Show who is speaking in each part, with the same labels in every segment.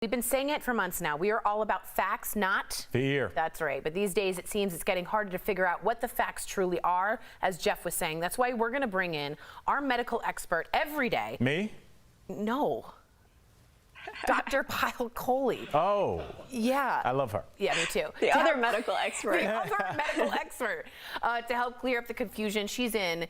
Speaker 1: We've been saying it for months now. We are all about facts, not
Speaker 2: fear.
Speaker 1: That's right. But these days it seems it's getting harder to figure out what the facts truly are, as Jeff was saying. That's why we're going to bring in our medical expert every day.
Speaker 2: Me?
Speaker 1: No. Dr. Kohli.
Speaker 2: Oh.
Speaker 1: Yeah.
Speaker 2: I love her.
Speaker 1: Yeah, me too.
Speaker 3: The other medical expert.
Speaker 1: The other medical expert. To help clear up the confusion, she's in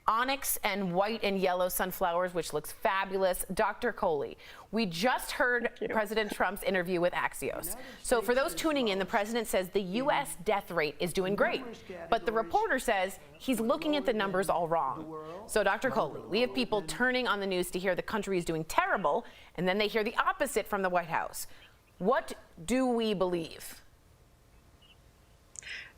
Speaker 1: onyx and white and yellow sunflowers, which looks fabulous. Dr. Kohli, we just heard President Trump's interview with Axios. So for those tuning in, the president says the U.S. death rate is doing great, but the reporter says he's looking at the numbers all wrong. So Dr. Kohli, we have people turning on the news to hear the country is doing terrible, and then they hear the opposite from the White House. What do we believe?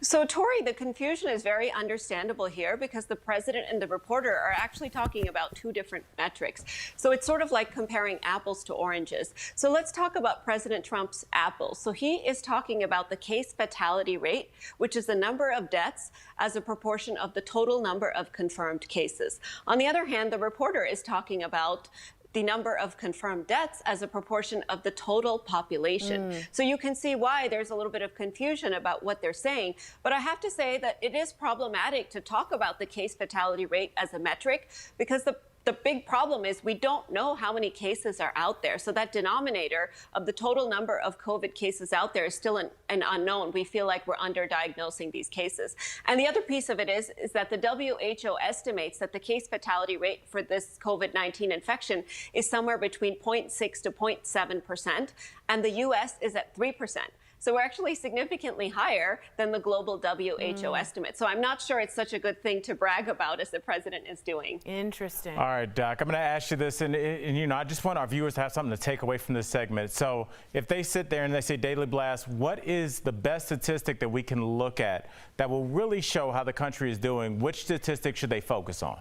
Speaker 3: So, Tori, the confusion is very understandable here because the president and the reporter are actually talking about two different metrics. So it's sort of like comparing apples to oranges. So let's talk about President Trump's apples. So he is talking about the case fatality rate, which is the number of deaths as a proportion of the total number of confirmed cases. On the other hand, the reporter is talking about the number of confirmed deaths as a proportion of the total population. So you can see why there's a little bit of confusion about what they're saying. But I have to say that it is problematic to talk about the case fatality rate as a metric because the big problem is we don't know how many cases are out there. So that denominator of the total number of COVID cases out there is still an unknown. We feel like we're underdiagnosing these cases. And the other piece of it is that the WHO estimates that the case fatality rate for this COVID-19 infection is somewhere between 0.6 to 0.7%, and the US is at 3%. So we're actually significantly higher than the global WHO estimate. So I'm not sure it's such a good thing to brag about as the president is doing.
Speaker 1: Interesting.
Speaker 2: All right, Doc, I'm going to ask you this, and you know, I just want our viewers to have something to take away from this segment. So if they sit there and they say Daily Blast, what is the best statistic that we can look at that will really show how the country is doing? Which statistic should they focus on?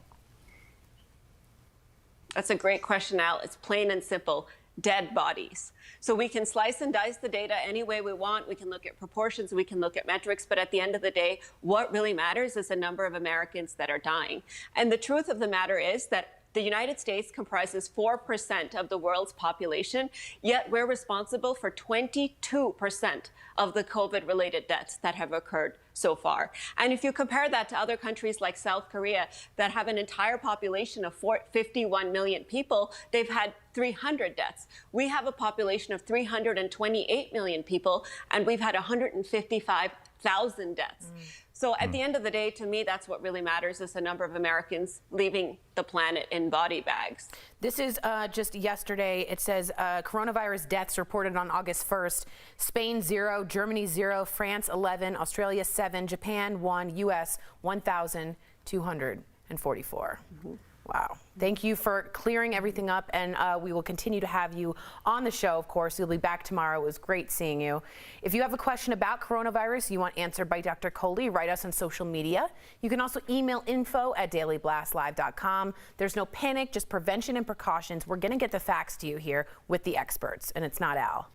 Speaker 3: That's a great question, Al. It's plain and simple. Dead bodies. So we can slice and dice the data any way we want. We can look at proportions, we can look at metrics, but at the end of the day, what really matters is the number of Americans that are dying. And the truth of the matter is that the United States comprises 4% of the world's population, yet we're responsible for 22% of the COVID-related deaths that have occurred so far. And if you compare that to other countries like South Korea that have an entire population of 51 million people, they've had 300 deaths. We have a population of 328 million people, and we've had 155,000 deaths. So at the end of the day, to me, that's what really matters is the number of Americans leaving the planet in body bags.
Speaker 1: This is just yesterday. It says coronavirus deaths reported on August 1st. Spain 0, Germany 0, France 11, Australia 7, Japan 1, US 1,244. Wow. Thank you for clearing everything up, and we will continue to have you on the show, of course. You'll be back tomorrow. It was great seeing you. If you have a question about coronavirus you want answered by Dr. Kohli, write us on social media. You can also email info@dailyblastlive.com. There's no panic, just prevention and precautions. We're going to get the facts to you here with the experts, and it's not Al.